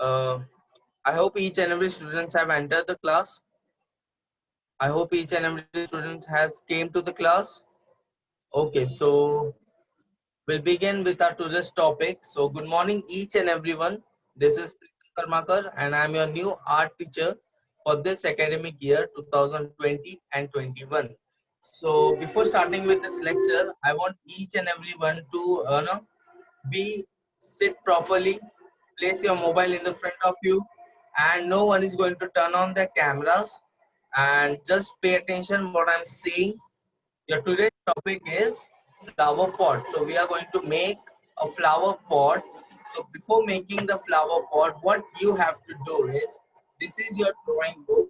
Uh, I hope each and every students have entered the class. I hope each and every student has came to the class. Okay, so we'll begin with our today's topic. So good morning each and everyone. This is Pritam Karmakar and I'm your new art teacher for this academic year 2020 and 21. So before starting with this lecture, I want each and everyone to be sit properly, place your mobile in the front of you, and no one is going to turn on their cameras, and just pay attention what I'm saying. Your today's topic is flower pot. So we are going to make a flower pot. So before making the flower pot, what you have to do is, this is your drawing book.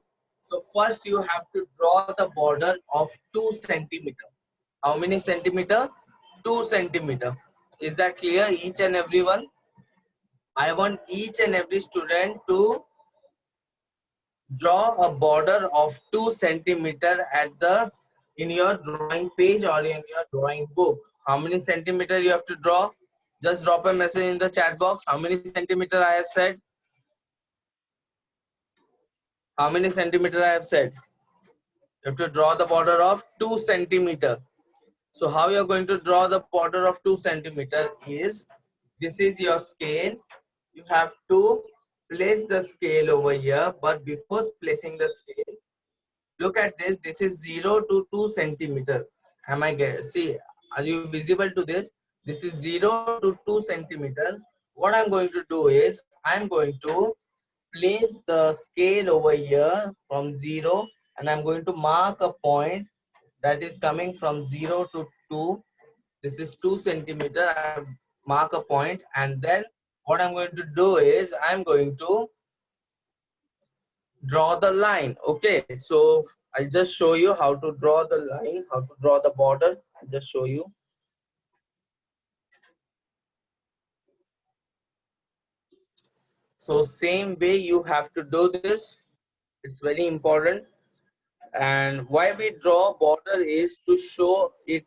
So first you have to draw the border of 2 centimeter. How many centimeter? 2 centimeter. Is that clear, each and everyone? I want each and every student to draw a border of 2 centimeter at the in your drawing page or in your drawing book. How many centimeter you have to draw? Just drop a message in the chat box. How many centimeter I have said? How many centimeter I have said? You have to draw the border of 2 centimeter. So how you are going to draw the border of 2 centimeter is, this is your scale. You have to place the scale over here, but before placing the scale, look at this. This is 0 to 2 centimeter. Am I get? See, are you visible to this? This is 0 to 2 centimeter. What I'm going to do is, I'm going to place the scale over here from 0, and I'm going to mark a point that is coming from 0 to 2. This is 2 centimeter. I mark a point, and then what I'm going to do is, I'm going to draw the line. Okay, so I'll just show you how to draw the line, how to draw the border. I'll just show you. So same way you have to do this. It's very important. And why we draw border is to show it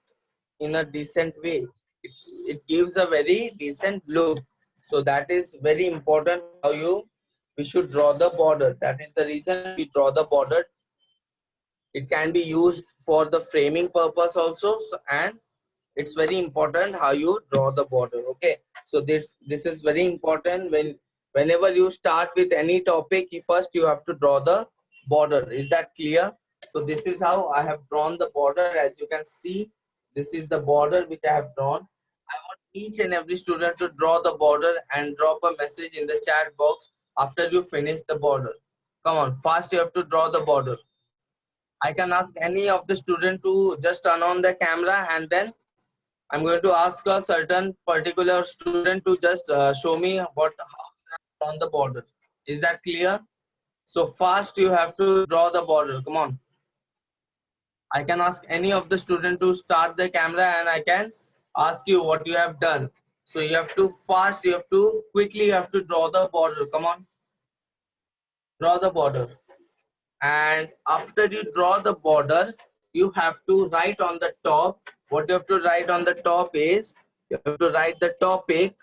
in a decent way. It gives a very decent look. So that is very important how we should draw the border. That is the reason we draw the border. It can be used for the framing purpose also, and it's very important how you draw the border. Okay, so this is very important. Whenever you start with any topic, you have to draw the border. Is that clear? So this is how I have drawn the border. As you can see, this is the border which I have drawn. I want each and every student to draw the border and drop a message in the chat box after you finish the border. Come on, fast, you have to draw the border. I can ask any of the student to just turn on the camera, and then I'm going to ask a certain particular student to just show me how on the border. Is that clear? So fast you have to draw the border. Come on. I can ask any of the student to start the camera, and I can ask you what you have done. So you have to fast, you have to quickly, you have to draw the border. Come on. Draw the border. And after you draw the border, you have to write on the top. What you have to write on the top is, you have to write the topic,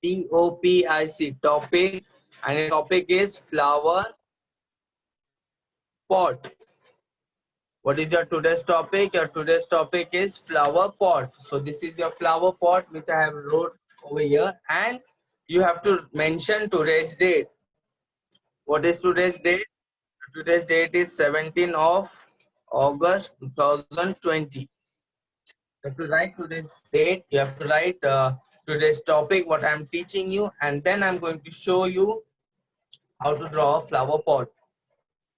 TOPIC, topic, and the topic is flower pot. What is your today's topic? Your today's topic is flower pot. So this is your flower pot which I have wrote over here, and you have to mention today's date. What is today's date? Today's date is 17th of August 2020. You have to write today's date. You have to write today's topic, what I'm teaching you, and then I'm going to show you how to draw a flower pot.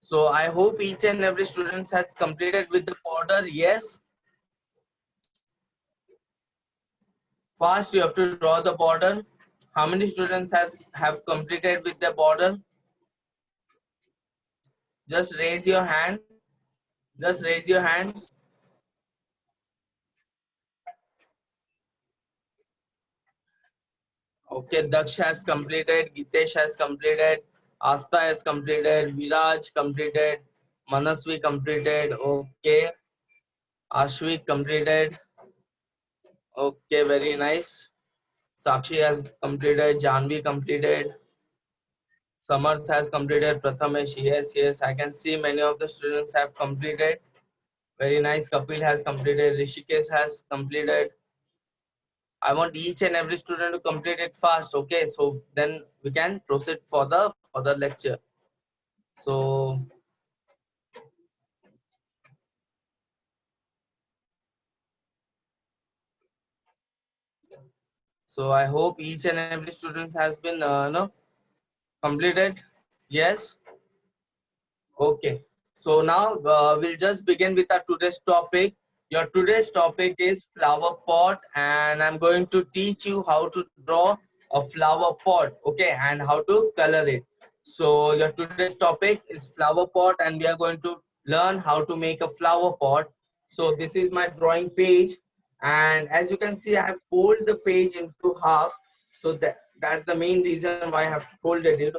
So I hope each and every student has completed with the border. Yes. First, you have to draw the border. How many students have completed with the border? Just raise your hand. Just raise your hands. Okay, Daksh has completed, Gitesh has completed, Asta has completed, Viraj completed, Manasvi completed, okay, Ashwik completed, okay, very nice. Sakshi has completed, Janvi completed, Samarth has completed. Prathamesh, yes, I can see many of the students have completed. Very nice. Kapil has completed. Rishikesh has completed. I want each and every student to complete it fast. Okay, so then we can proceed for the further lecture. So I hope each and every student has been no, completed. Yes. Okay. So now we'll just begin with our today's topic. Your today's topic is flower pot, and I'm going to teach you how to draw a flower pot, okay, and how to color it. So your today's topic is flower pot, and we are going to learn how to make a flower pot. So this is my drawing page, and as you can see, I have folded the page into half. So that's the main reason why I have folded it.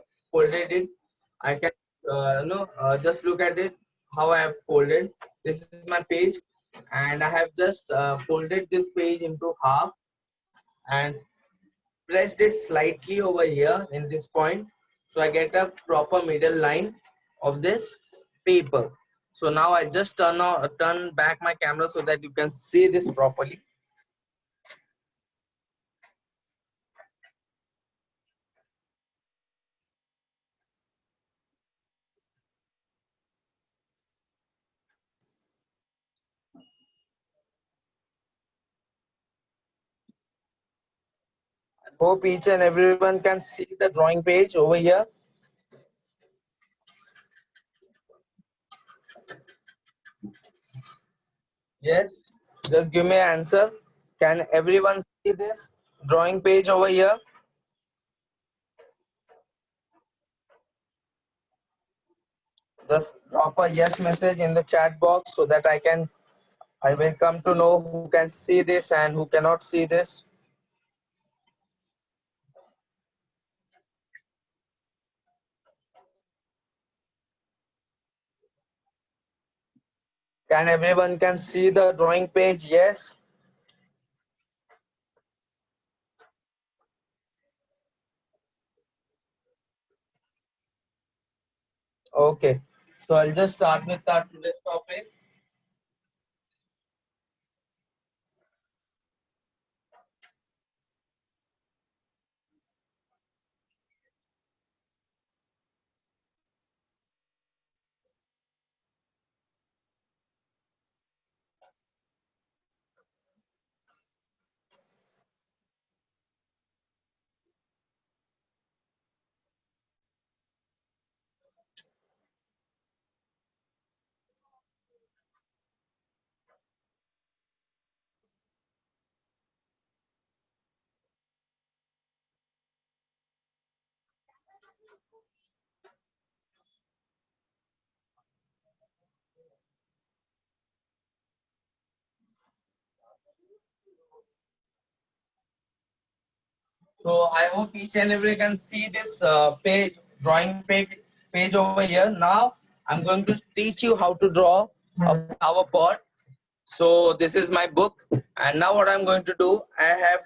I can just look at it how I have folded. This is my page, and I have just folded this page into half and pressed it slightly over here in this point, so I get a proper middle line of this paper. So now I just turn back my camera so that you can see this properly. Hope each and everyone can see the drawing page over here. Yes, just give me an answer. Can everyone see this drawing page over here? Just drop a yes message in the chat box so that I will come to know who can see this and who cannot see this. Can everyone can see the drawing page? Yes. Okay. So I'll just start with our today's topic. So I hope each and every can see this drawing page over here. Now I'm going to teach you how to draw a flower pot. So this is my book, and now what I'm going to do, I have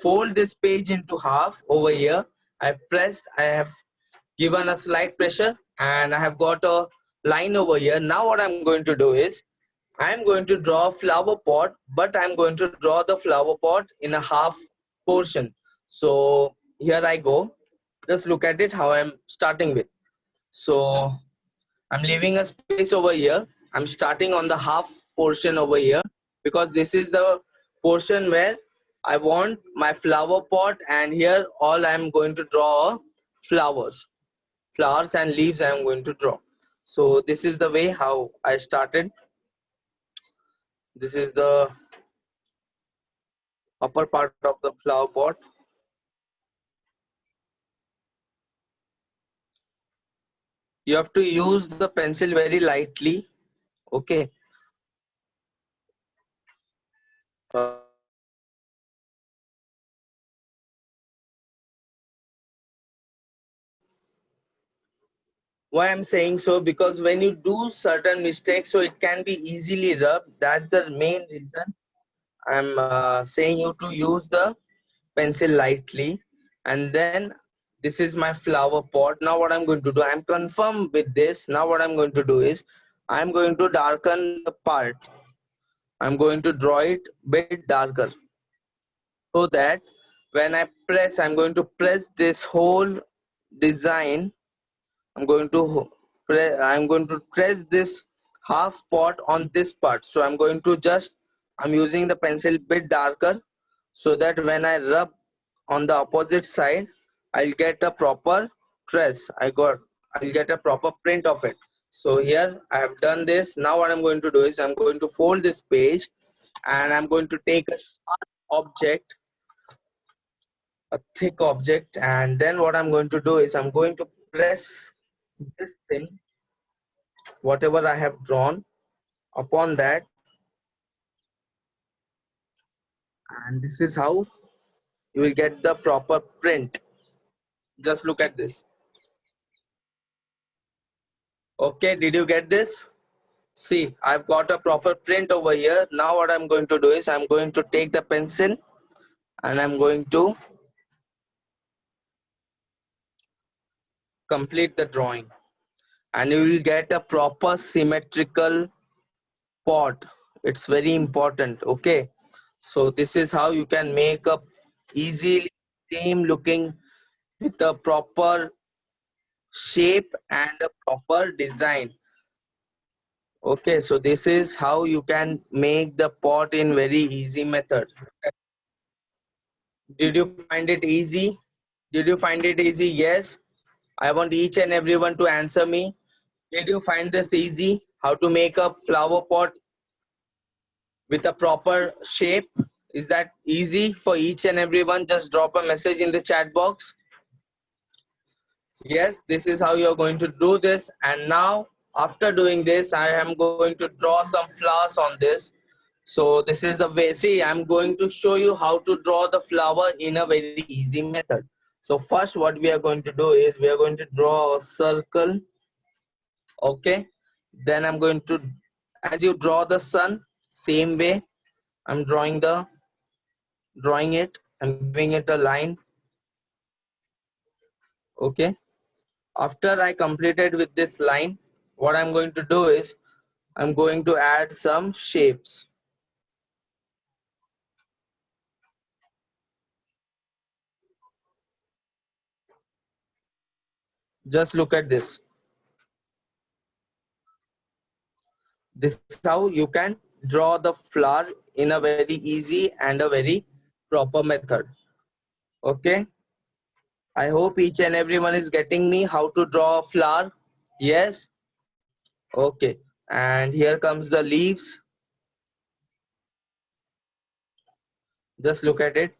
fold this page into half over here. I have given a slight pressure, and I have got a line over here. Now what I'm going to do is, I'm going to draw a flower pot, but I'm going to draw the flower pot in a half portion. So here I go. Just look at it how I'm starting with. So I'm leaving a space over here. I'm starting on the half portion over here because this is the portion where I want my flower pot, and here all I'm going to draw flowers. Flowers and leaves I'm going to draw. So this is the way how I started. This is the upper part of the flower pot. You have to use the pencil very lightly. Okay. Why I'm saying so, because when you do certain mistakes, so it can be easily rubbed. That's the main reason I'm saying you to use the pencil lightly, and then this is my flower pot. Now what I'm going to do, I'm confirmed with this. Now what I'm going to do is I'm going to darken the part. I'm going to draw it bit darker so that when I press, I'm going to press this whole design. I'm going to press this half pot on this part. So I'm using the pencil bit darker so that when I rub on the opposite side, I'll get a proper trace. I'll get a proper print of it. So here I have done this. Now what I'm going to do is I'm going to fold this page and I'm going to take a sharp object, a thick object, and then what I'm going to do is I'm going to press this thing, whatever I have drawn upon that, and this is how you will get the proper print. Just look at this. Okay, did you get this? See, I've got a proper print over here. Now what I'm going to do is I'm going to take the pencil and I'm going to complete the drawing, and you will get a proper symmetrical pot. It's very important. Okay, so this is how you can make a easily same looking with a proper shape and a proper design. Okay, so this is how you can make the pot in very easy method. Did you find it easy? Did you find it easy? Yes. I want each and everyone to answer me. Did you find this easy? How to make a flower pot with a proper shape? Is that easy for each and everyone? Just drop a message in the chat box. Yes, this is how you're going to do this. And now after doing this, I am going to draw some flowers on this. So this is the way. See, I'm going to show you how to draw the flower in a very easy method. So first what we are going to do is we are going to draw a circle. Okay, then I'm going to, as you draw the sun, same way I'm drawing it. I'm giving it a line. Okay, after I completed with this line, what I'm going to do is I'm going to add some shapes. Just look at this. This is how you can draw the flower in a very easy and a very proper method. Okay, I hope each and everyone is getting me how to draw a flower. Yes. Okay, and here comes the leaves. Just look at it.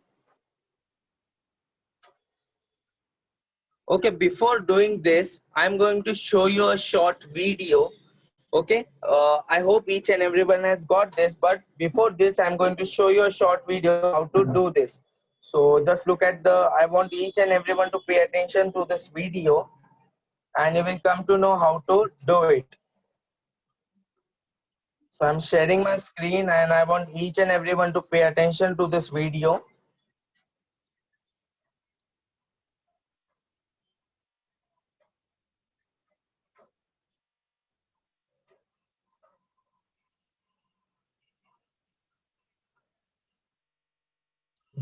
Okay, before doing this, I'm going to show you a short video. Okay, I hope each and everyone has got this, but before this I'm going to show you a short video how to do this. So just look at I want each and everyone to pay attention to this video and you will come to know how to do it. So I'm sharing my screen and I want each and everyone to pay attention to this video.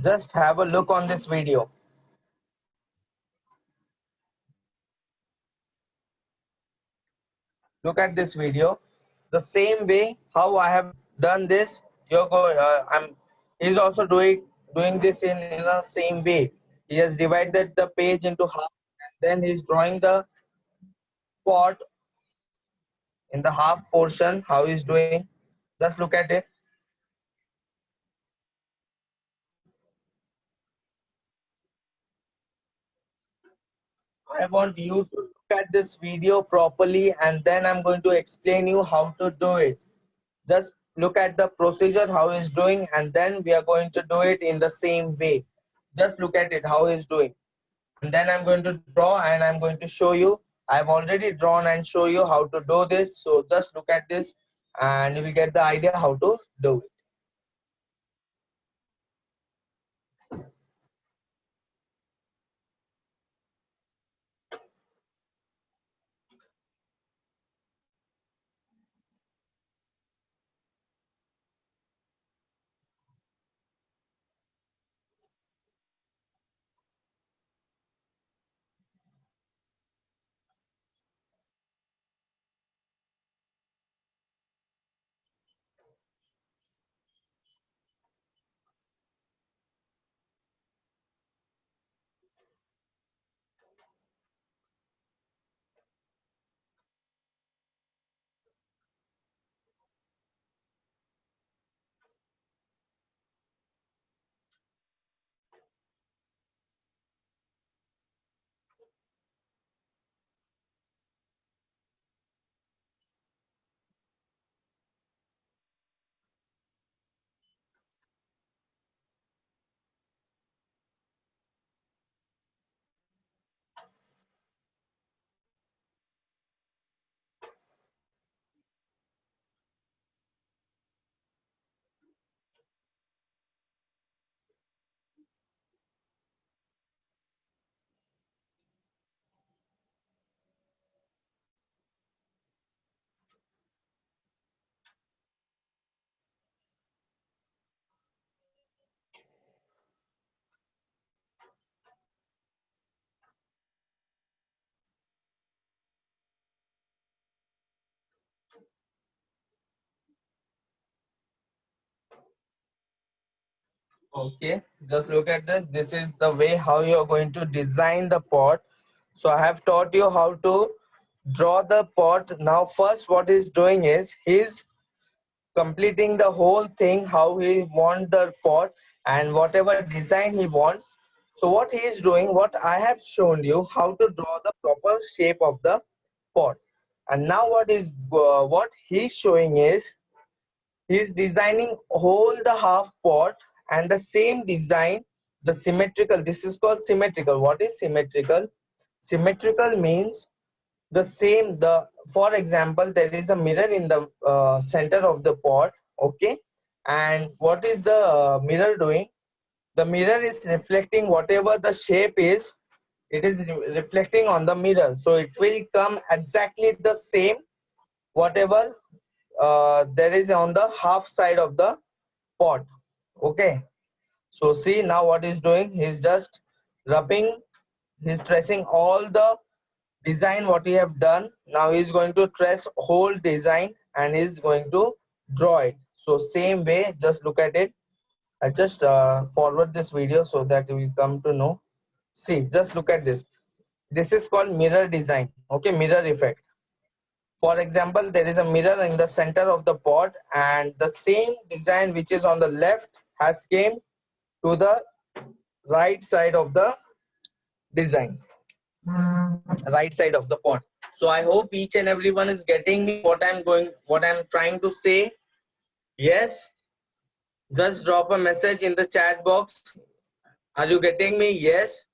Just have a look on this video. Look at this video. The same way how I have done this, you're going. He's also doing this in the same way. He has divided the page into half, and then he's drawing the pot in the half portion. How he's doing? Just look at it. I want you to look at this video properly, and then I'm going to explain you how to do it. Just look at the procedure how he's doing, and then we are going to do it in the same way. Just look at it how he's doing, and then I'm going to draw and I'm going to show you. I've already drawn and show you how to do this. So just look at this and you will get the idea how to do it. Okay, just look at this. This is the way how you're going to design the pot. So I have taught you how to draw the pot. Now first what he's doing is he's completing the whole thing, how he want the pot and whatever design he want. So what he is doing, what I have shown you, how to draw the proper shape of the pot. And now what he's showing is he's designing whole the half pot and the same design, the symmetrical. This is called symmetrical. What is symmetrical? Symmetrical means the same, the for example there is a mirror in the center of the pot. Okay, and what is the mirror doing? The mirror is reflecting whatever the shape is, it is reflecting on the mirror, so it will come exactly the same whatever there is on the half side of the pot. Okay, so see now what he's doing, he's just rubbing, he's tracing all the design what he have done. Now he's going to trace whole design and he's going to draw it. So same way, just look at it. I just forward this video so that you will come to know. See, just look at this. This is called mirror design. Okay, mirror effect. For example, there is a mirror in the center of the pot and the same design which is on the left has came to the right side of the design, right side of the pot. So I hope each and everyone is getting me what I'm trying to say. Yes, just drop a message in the chat box. Are you getting me? Yes.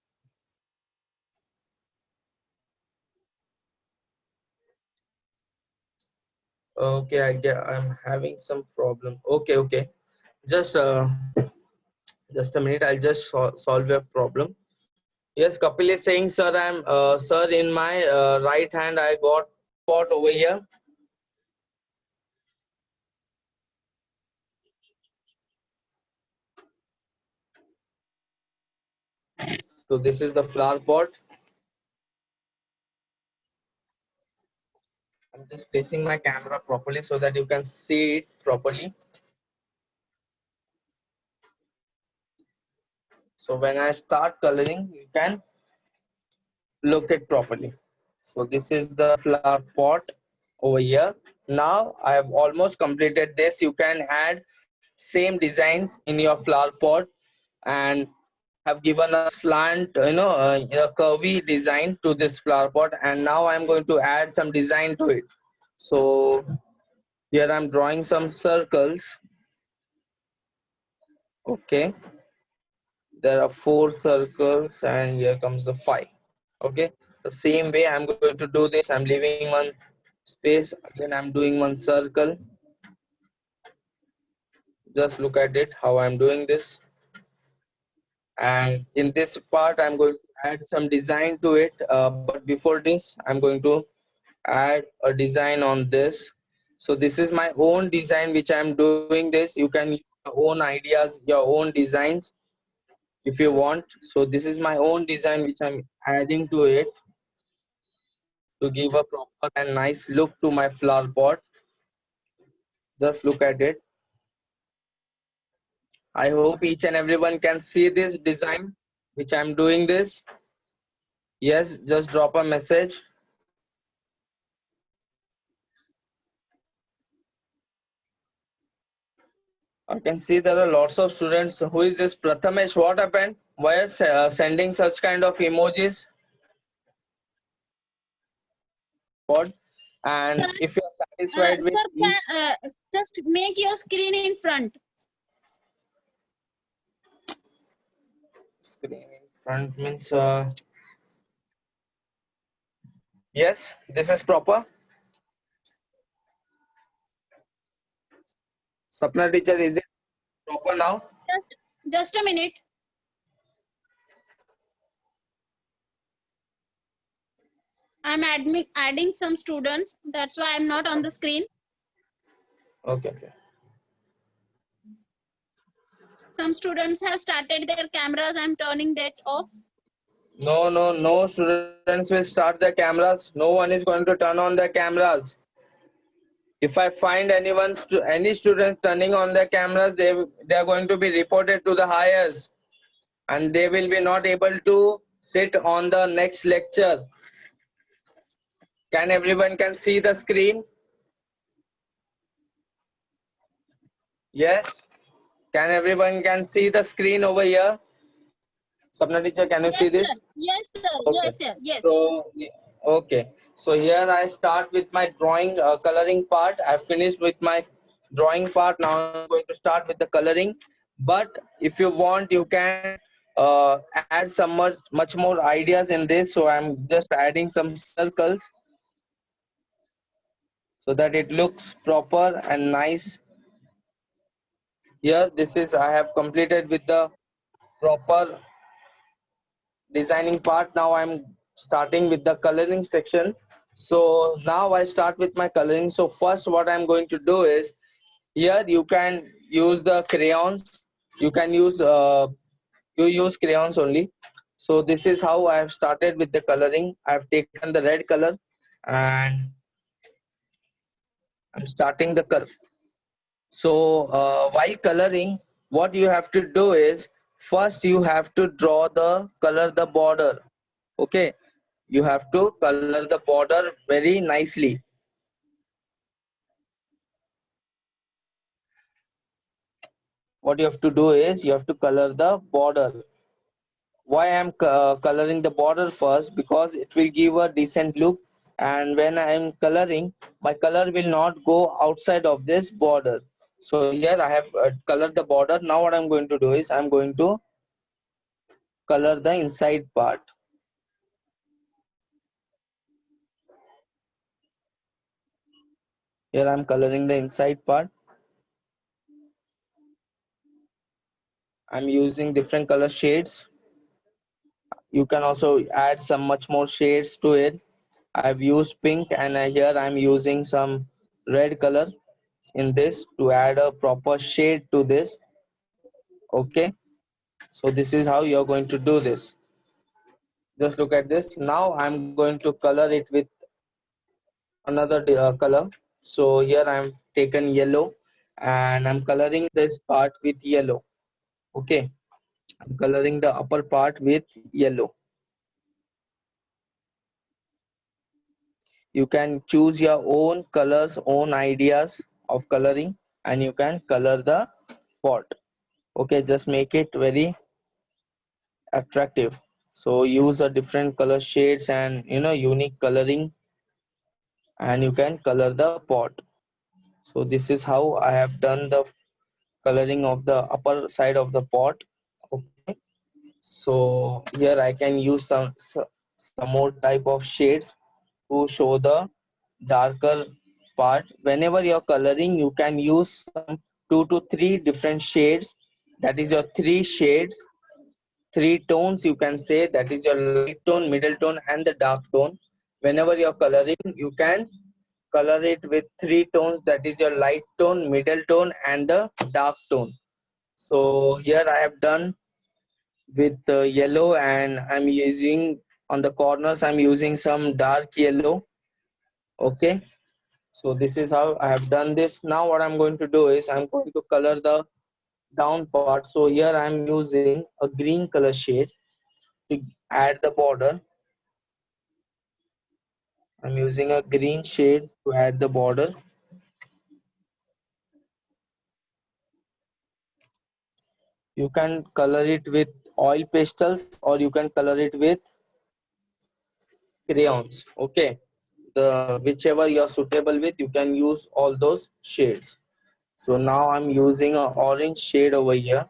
Okay, I'm having some problem. Okay. Just just a minute. I'll just solve your problem. Yes, Kapil is saying, sir, sir, in my right hand I got pot over here. So this is the flower pot. I'm just placing my camera properly so that you can see it properly. So when I start coloring, you can look it properly. So this is the flower pot over here. Now I have almost completed this. You can add same designs in your flower pot and have given a slant, a curvy design to this flower pot. And now I'm going to add some design to it. So here I'm drawing some circles. Okay, there are 4 circles and here comes the 5. Okay, the same way I'm going to do this. I'm leaving one space, again I'm doing one circle. Just look at it how I'm doing this, and in this part I'm going to add some design to it, but before this I'm going to add a design on this. So this is my own design which I'm doing this. You can use your own ideas, your own designs if you want. So this is my own design which I'm adding to it to give a proper and nice look to my flower pot. Just look at it. I hope each and everyone can see this design which I'm doing this. Yes, just drop a message. I can see there are lots of students. Who is this Prathamesh? What happened? Why are sending such kind of emojis? What? And Sir, if you are satisfied with sir, just make your screen in front. screen in front means yes, this is proper. Sapna teacher, is it proper now? Just a minute. I'm adding some students. That's why I'm not on the screen. Okay. Some students have started their cameras. I'm turning that off. No students will start their cameras. No one is going to turn on their cameras. If I find any student turning on their cameras, they are going to be reported to the hires, and they will be not able to sit on the next lecture. Can everyone can see the screen? Yes. Can everyone can see the screen over here? Sapna teacher, can you see Yes, sir. this? Yes, sir. Okay. Yes, sir. Yes. So okay. So here I start with my drawing coloring part. I finished with my drawing part. Now I'm going to start with the coloring. But if you want, you can add some much more ideas in this. So I'm just adding some circles so that it looks proper and nice. Here, this is I have completed with the proper designing part. Now I'm starting with the coloring section. So now I start with my coloring. So first what I'm going to do is, here you can use the crayons. You can use you use crayons only. So this is how I have started with the coloring. I've taken the red color and I'm starting the color. So while coloring, what you have to do is, first you have to draw the color the border. Okay, you have to color the border very nicely. What you have to do is, you have to color the border. Why I'm coloring the border first? Because it will give a decent look, and when I'm coloring, my color will not go outside of this border. So here I have colored the border. Now what I'm going to do is, I'm going to color the inside part. Here I'm coloring the inside part. I'm using different color shades. You can also add some much more shades to it. I've used pink, and here I'm using some red color in this to add a proper shade to this. Okay, so this is how you're going to do this. Just look at this. Now I'm going to color it with another color. So here I'm taken yellow and I'm coloring this part with yellow. Okay, I'm coloring the upper part with yellow. You can choose your own colors, own ideas of coloring, and you can color the pot. Okay, just make it very attractive. So use a different color shades and unique coloring, and you can color the pot. So this is how I have done the coloring of the upper side of the pot. Okay, so here I can use some more type of shades to show the darker part. Whenever you're coloring, you can use some 2 to 3 different shades. That is your 3 shades, 3 tones, you can say. That is your light tone, middle tone, and the dark tone. Whenever you're coloring, you can color it with 3 tones. That is your light tone, middle tone, and the dark tone. So here I have done with yellow, and I'm using on the corners, I'm using some dark yellow. Okay, so this is how I have done this. Now what I'm going to do is, I'm going to color the down part. So here I'm using a green color shade to add the border. I'm using a green shade to add the border. You can color it with oil pastels, or you can color it with crayons. Okay, the whichever you're suitable with, you can use all those shades. So now I'm using a orange shade over here.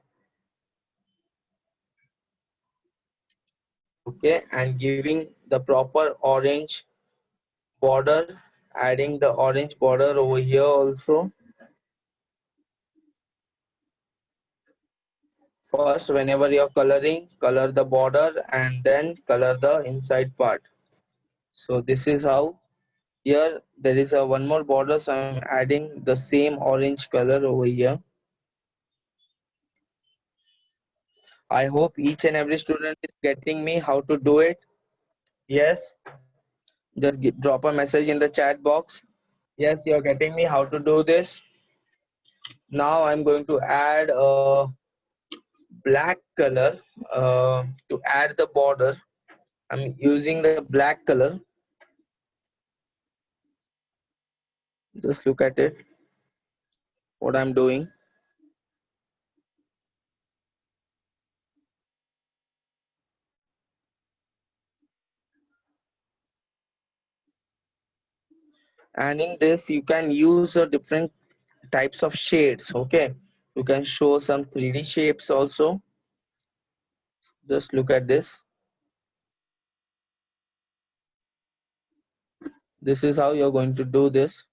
Okay, and giving the proper orange border, adding the orange border over here also. First, whenever you're coloring, color the border and then color the inside part. So this is how. Here there is a one more border, so I'm adding the same orange color over here. I hope each and every student is getting me how to do it. Yes, just drop a message in the chat box. Yes, you're getting me how to do this. Now I'm going to add a black color to add the border. I'm using the black color. Just look at it, what I'm doing. And in this you can use different types of shades. Okay, you can show some 3D shapes also. Just look at this. This is how you're going to do this.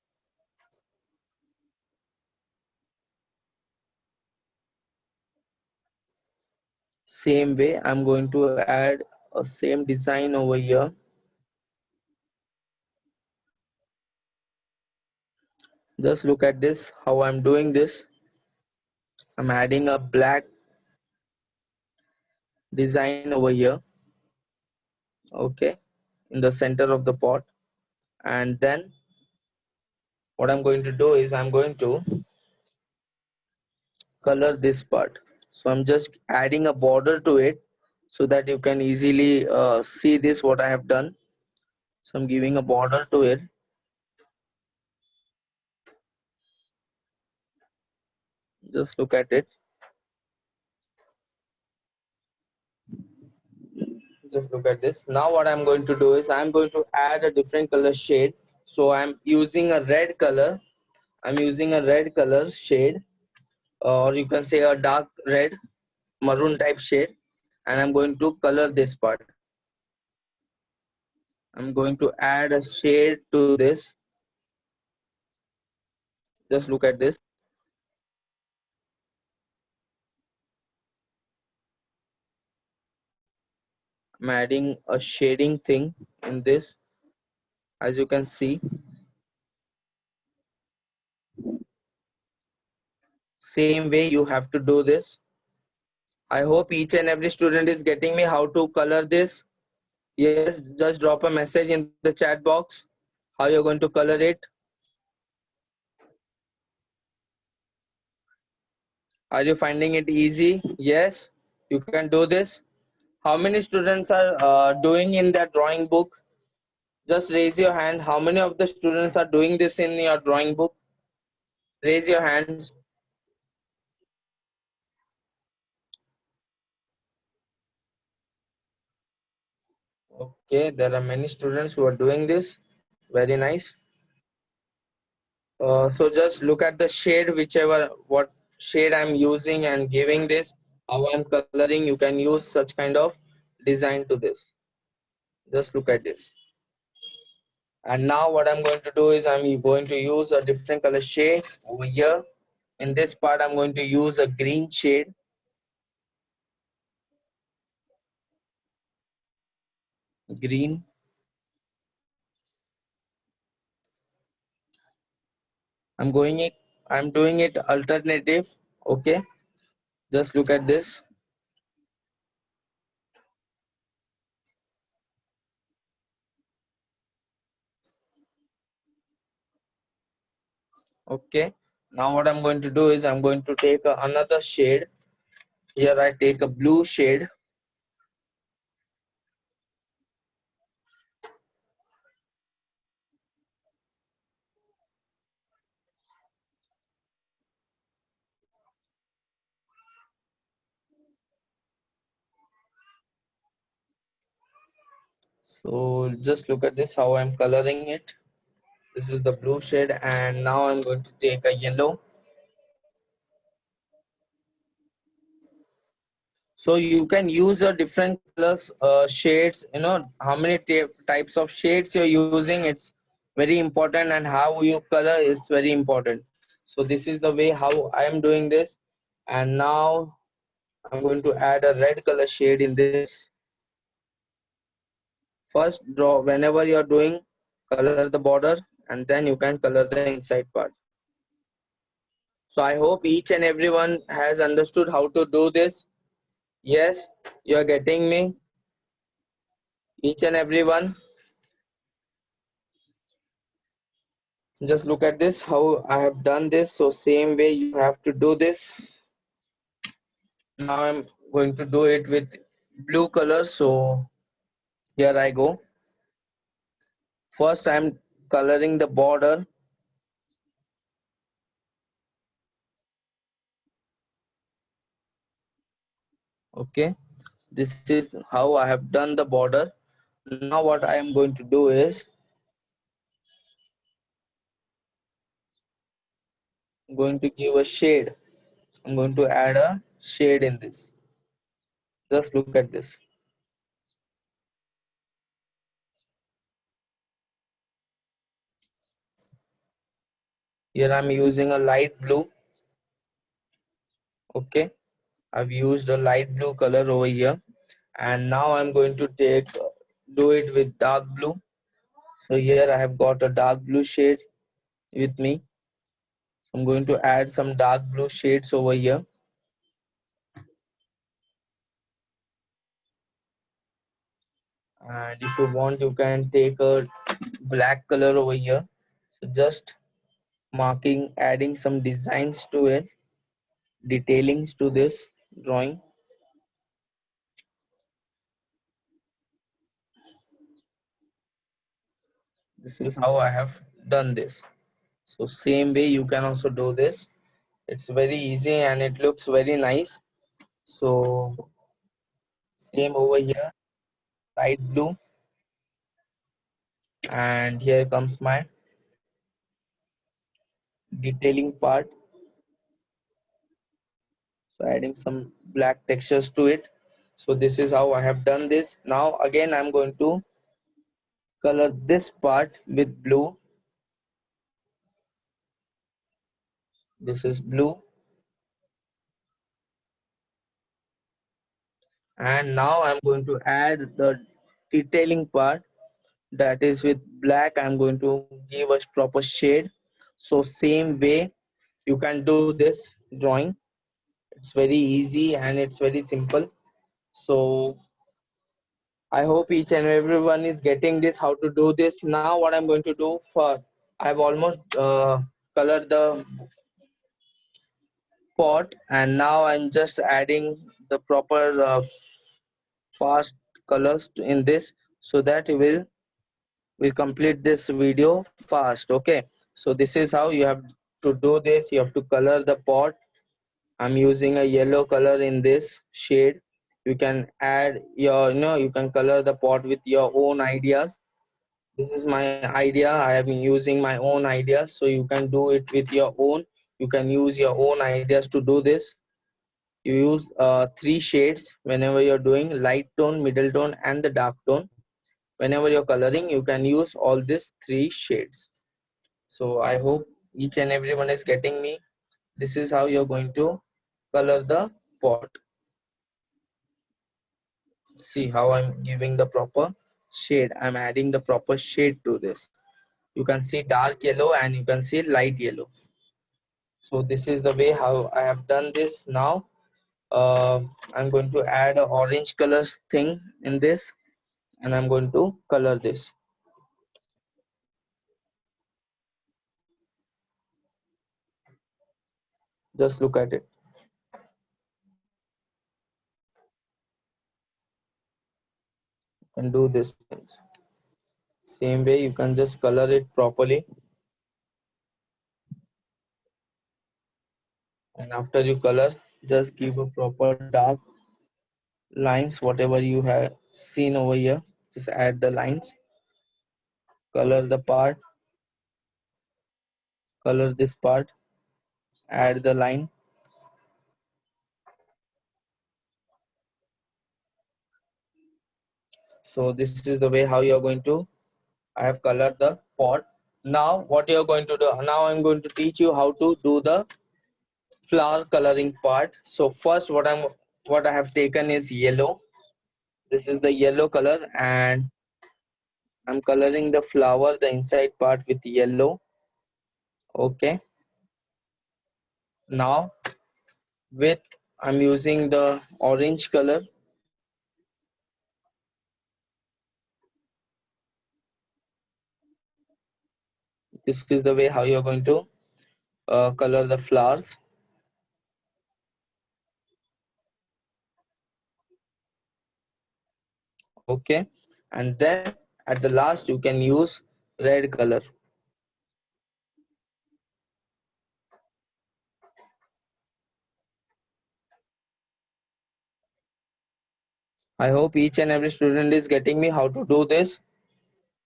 Same way I'm going to add a same design over here. Just look at this, how I'm doing this. I'm adding a black design over here, okay, in the center of the pot. And then what I'm going to do is I'm going to color this part. So I'm just adding a border to it so that you can easily see this what I have done. So I'm giving a border to it. Just look at it. Just look at this. Now what I'm going to do is I'm going to add a different color shade. So I'm using a red color. I'm using a red color shade, or you can say a dark red, maroon type shade, and I'm going to color this part. I'm going to add a shade to this. Just look at this. I'm adding a shading thing in this, as you can see. Same way you have to do this. I hope each and every student is getting me how to color this. Yes, just drop a message in the chat box how you're going to color it. Are you finding it easy? Yes, you can do this. How many students are doing in their drawing book? Just raise your hand. How many of the students are doing this in your drawing book? Raise your hands. Okay, there are many students who are doing this. Very nice. So just look at the shade, whichever what shade I'm using and giving this, how I'm coloring. You can use such kind of design to this. Just look at this. And now what I'm going to do is I'm going to use a different color shade over here. In this part, I'm going to use a green shade. Green. I'm doing it alternative. Okay. Just look at this. Okay. Now what I'm going to do is I'm going to take another shade. Here I take a blue shade. So just look at this, how I'm coloring it. This is the blue shade, and now I'm going to take a yellow. So you can use a different colors, shades, you know, how many types of shades you're using. It's very important, and how you color is very important. So this is the way how I am doing this. And now I'm going to add a red color shade in this. First draw, whenever you're doing, color the border, and then you can color the inside part. So I hope each and everyone has understood how to do this. Yes, you are getting me, each and everyone. Just look at this, how I have done this. So same way you have to do this. Now I'm going to do it with blue color. So here I go. First I'm coloring the border. Okay, this is how I have done the border. Now what I am going to do is I'm going to give a shade. I'm going to add a shade in this. Just look at this. Here I'm using a light blue. Okay, I've used a light blue color over here, and now I'm going to do it with dark blue. So here I have got a dark blue shade with me. I'm going to add some dark blue shades over here. And if you want, you can take a black color over here. So just marking, adding some designs to it, detailings to this drawing. This is how I have done this. So same way you can also do this. It's very easy and it looks very nice. So same over here, light blue, and here comes my detailing part. So adding some black textures to it. So this is how I have done this. Now again I'm going to color this part with blue. This is blue, and now I'm going to add the detailing part, that is with black. I'm going to give a proper shade. So same way you can do this drawing. It's very easy and it's very simple. So I hope each and everyone is getting this, how to do this. Now what I'm going to do, for I've almost colored the pot, and now I'm just adding the proper fast colors in this, so that it will complete this video fast. Okay, so this is how you have to do this. You have to color the pot. I'm using a yellow color in this shade. You can add your, you can color the pot with your own ideas. This is my idea. I am using my own ideas, so you can do it with your own. You can use your own ideas to do this. You use three shades whenever you're doing: light tone, middle tone, and the dark tone. Whenever you're coloring, you can use all these three shades. So I hope each and everyone is getting me. This is how you're going to color the pot. See how I'm giving the proper shade. I'm adding the proper shade to this. You can see dark yellow and you can see light yellow. So this is the way how I have done this. Now I'm going to add a orange colors thing in this, and I'm going to color this. Just look at it. You can do this things. Same way you can just color it properly, and after you color, just give a proper dark lines, whatever you have seen over here. Just add the lines, color the part, color this part, add the line. So this is the way how you're going to, I have colored the pot. Now what you're going to do, now I'm going to teach you how to do the flower coloring part. So first what I have taken is yellow. This is the yellow color, and I'm coloring the flower, the inside part, with yellow. Okay, now with, I'm using the orange color. This is the way how you're going to color the flowers. Okay, and then at the last you can use red color. I hope each and every student is getting me how to do this.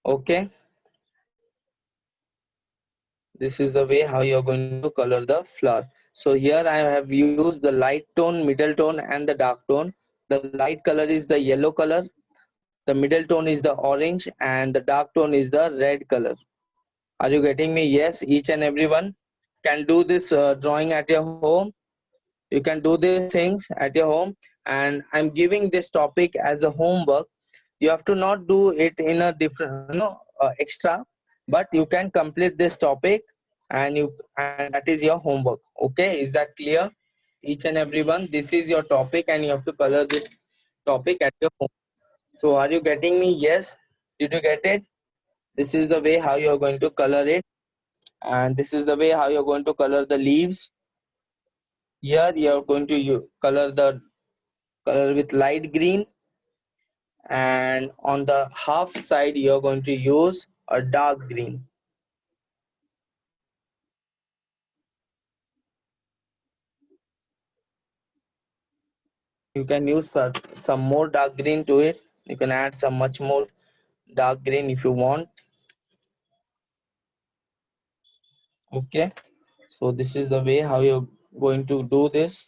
Okay, this is the way how you're going to color the flower. So here I have used the light tone, middle tone and the dark tone. The light color is the yellow color, the middle tone is the orange, and the dark tone is the red color. Are you getting me? Yes, each and everyone can do this drawing at your home. You can do these things at your home, and I'm giving this topic as a homework. You have to not do it in a different, extra, but you can complete this topic, and that is your homework. Okay, is that clear? Each and everyone, this is your topic, and you have to color this topic at your home. So, are you getting me? Yes. Did you get it? This is the way how you are going to color it, and this is the way how you're going to color the leaves. Here you are going to color the color with light green, and on the half side you're going to use a dark green. You can use some more dark green to it. You can add some much more dark green if you want. Okay, so this is the way how you're going to do this.